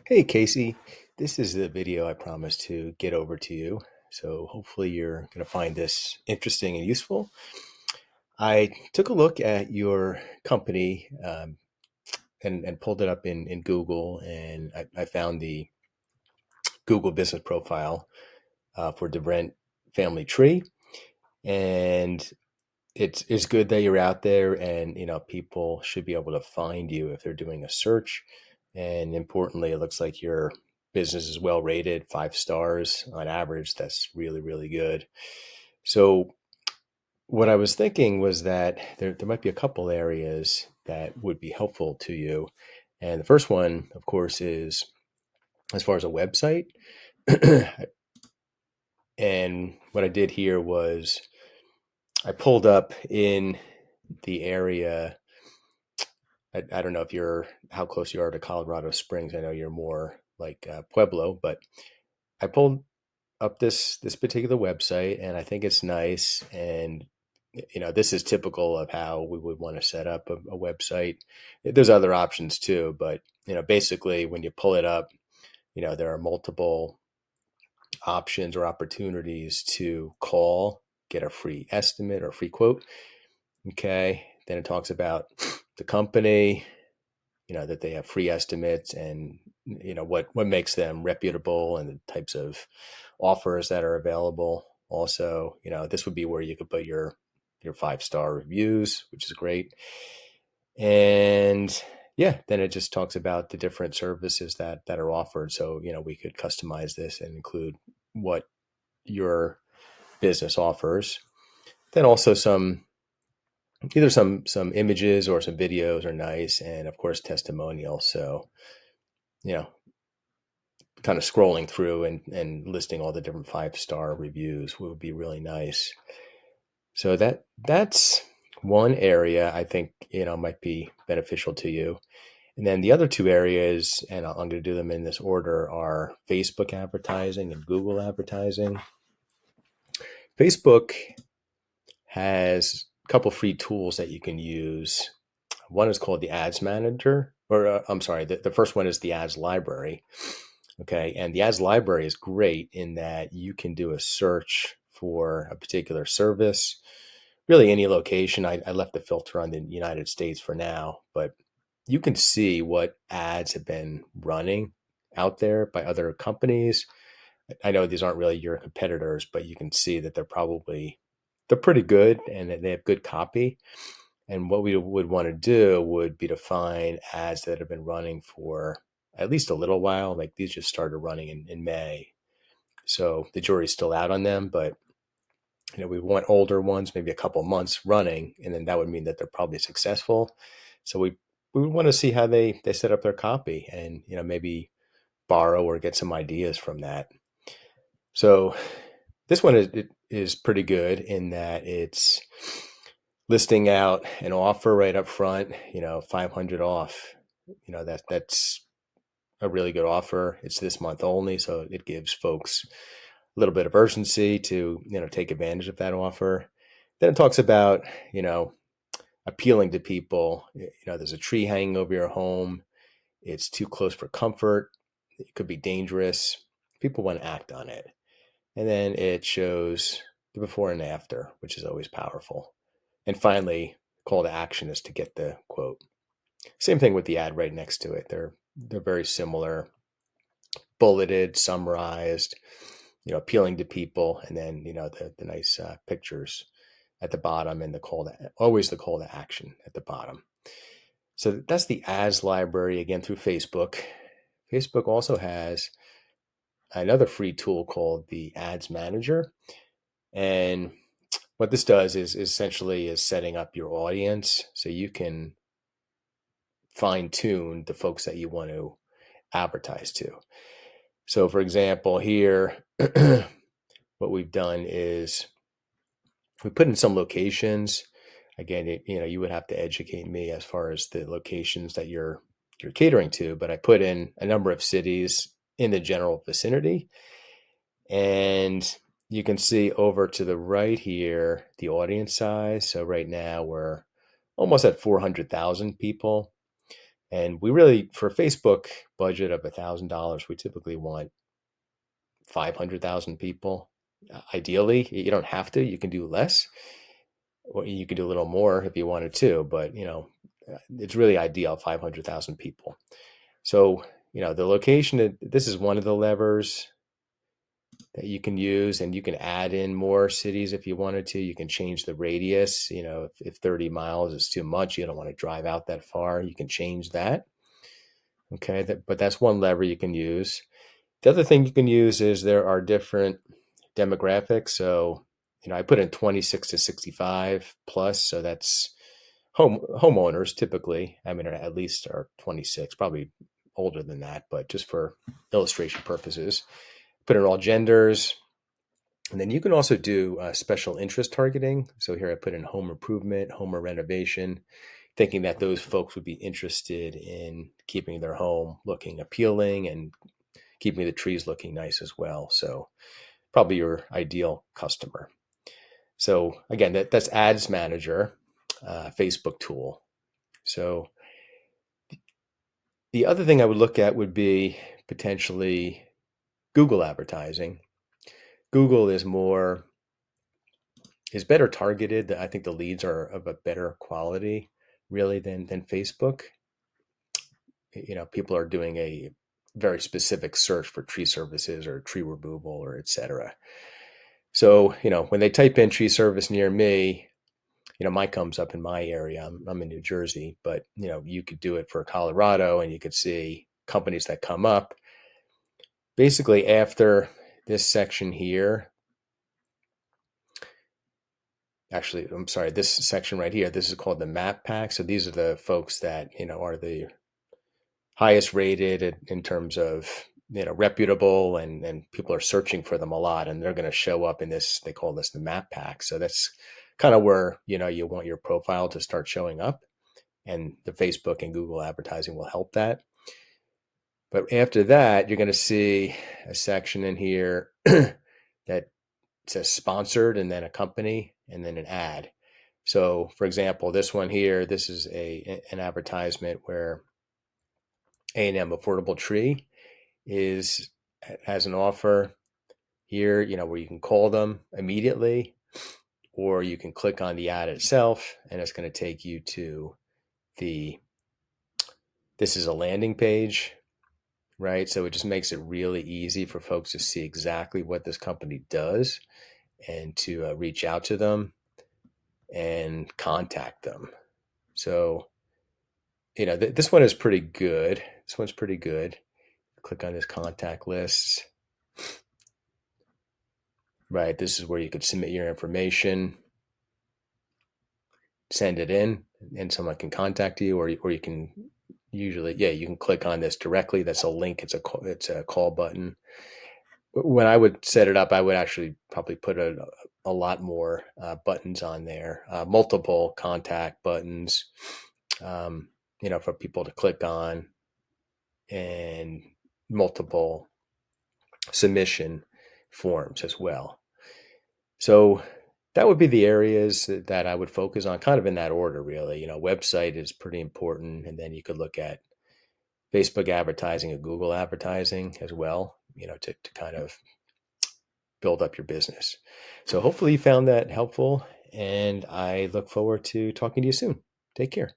Hey Casey, this is the video I promised to get over to you. So hopefully you're going to find this interesting and useful. I took a look at your company and pulled it up in Google, and I found the Google business profile for Devriendt Family Tree. And it's good that you're out there, and people should be able to find you if they're doing a search. And importantly, it looks like your business is well rated, 5 stars on average. That's really, really good. So what I was thinking was that there might be a couple areas that would be helpful to you. And the first one, of course, is as far as a website. And what I did here was I pulled up in the area. I don't know if you're how close you are to Colorado Springs. I know you're more like Pueblo, but I pulled up this particular website, and I think it's nice. And this is typical of how we would want to set up a website. There's other options too, but basically when you pull it up, there are multiple options or opportunities to call, get a free estimate or free quote. Okay, then it talks about the company, that they have free estimates, and what makes them reputable, and the types of offers that are available. Also, this would be where you could put your 5 star reviews, which is great. And yeah, then it just talks about the different services that are offered. So we could customize this and include what your business offers. Then also either some images or some videos are nice, and of course testimonials. So you know kind of scrolling through and listing all the different 5 star reviews would be really nice. So that's one area I think might be beneficial to you. And then the other two areas, and I'm going to do them in this order, are Facebook advertising and Google advertising. Facebook has a couple free tools that you can use. One is called the Ads Manager, or I'm sorry, the first one is the Ads Library. Okay, and the Ads Library is great in that you can do a search for a particular service, really any location. I left the filter on the United States for now, but you can see what ads have been running out there by other companies. I know these aren't really your competitors, but you can see that they're pretty good, and that they have good copy. And what we would want to do would be to find ads that have been running for at least a little while. Like these just started running in May. So the jury's still out on them, but we want older ones, maybe a couple months running, and then that would mean that they're probably successful. So we would want to see how they set up their copy, and maybe borrow or get some ideas from that. So this one is pretty good in that it's listing out an offer right up front, 500 off. That's a really good offer. It's this month only, so it gives folks a little bit of urgency to, take advantage of that offer. Then it talks about, appealing to people. There's a tree hanging over your home. It's too close for comfort. It could be dangerous. People want to act on it. And then it shows the before and after, which is always powerful. And finally, call to action is to get the quote. Same thing with the ad right next to it. They're very similar, bulleted, summarized, appealing to people, and then the nice pictures at the bottom, and always the call to action at the bottom. So that's the ads library, again, through Facebook. Facebook also has another free tool called the Ads Manager, and what this does is essentially is setting up your audience so you can fine tune the folks that you want to advertise to. So, for example, here, what we've done is we put in some locations. Again, you would have to educate me as far as the locations that you're catering to, but I put in a number of cities in the general vicinity, and you can see over to the right here the audience size. So right now we're almost at 400,000 people, And we really, for a Facebook budget of $1,000, we typically want 500,000 people. Ideally, you don't have to, you can do less, or you could do a little more if you wanted to, but it's really ideal 500,000 people. So, the location, this is one of the levers that you can use, and you can add in more cities if you wanted to. You can change the radius. If 30 miles is too much, you don't want to drive out that far, you can change that. Okay, but that's one lever you can use. The other thing you can use is there are different demographics. So, I put in 26 to 65 plus. So that's homeowners typically. I mean, or at least are 26, probably older than that, but just for illustration purposes, put in all genders. And then you can also do special interest targeting. So here I put in home improvement, home or renovation, thinking that those folks would be interested in keeping their home looking appealing and keeping the trees looking nice as well. So probably your ideal customer. So again, that's Ads Manager, Facebook tool. So the other thing I would look at would be potentially Google advertising. Google is better targeted. I think the leads are of a better quality really than Facebook. People are doing a very specific search for tree services or tree removal or et cetera. So, when they type in tree service near me, mine comes up in my area. I'm in New Jersey, but you could do it for Colorado, and you could see companies that come up. Basically, after this section here, actually, I'm sorry, this section right here, this is called the map pack. So these are the folks that, are the highest rated in terms of, reputable, and people are searching for them a lot, and they're going to show up in this, they call this the map pack. So that's kind of where, you want your profile to start showing up, and the Facebook and Google advertising will help that. But after that, you're going to see a section in here that says sponsored, and then a company, and then an ad. So for example, this one here, this is an advertisement where A&M Affordable Tree has an offer here, where you can call them immediately, or you can click on the ad itself, and it's going to take you to this is a landing page, right? So it just makes it really easy for folks to see exactly what this company does, and to reach out to them and contact them. So, this one is pretty good. This one's pretty good. Click on this contact lists. Right, this is where you could submit your information, send it in, and someone can contact you, or you can usually, you can click on this directly. That's a link. It's a call button. When I would set it up, I would actually probably put a lot more buttons on there, multiple contact buttons, for people to click on, and multiple submission forms as well. So that would be the areas that I would focus on, kind of in that order, really. Website is pretty important, and then you could look at Facebook advertising and Google advertising as well, to kind of build up your business. So hopefully you found that helpful, and I look forward to talking to you soon. Take care.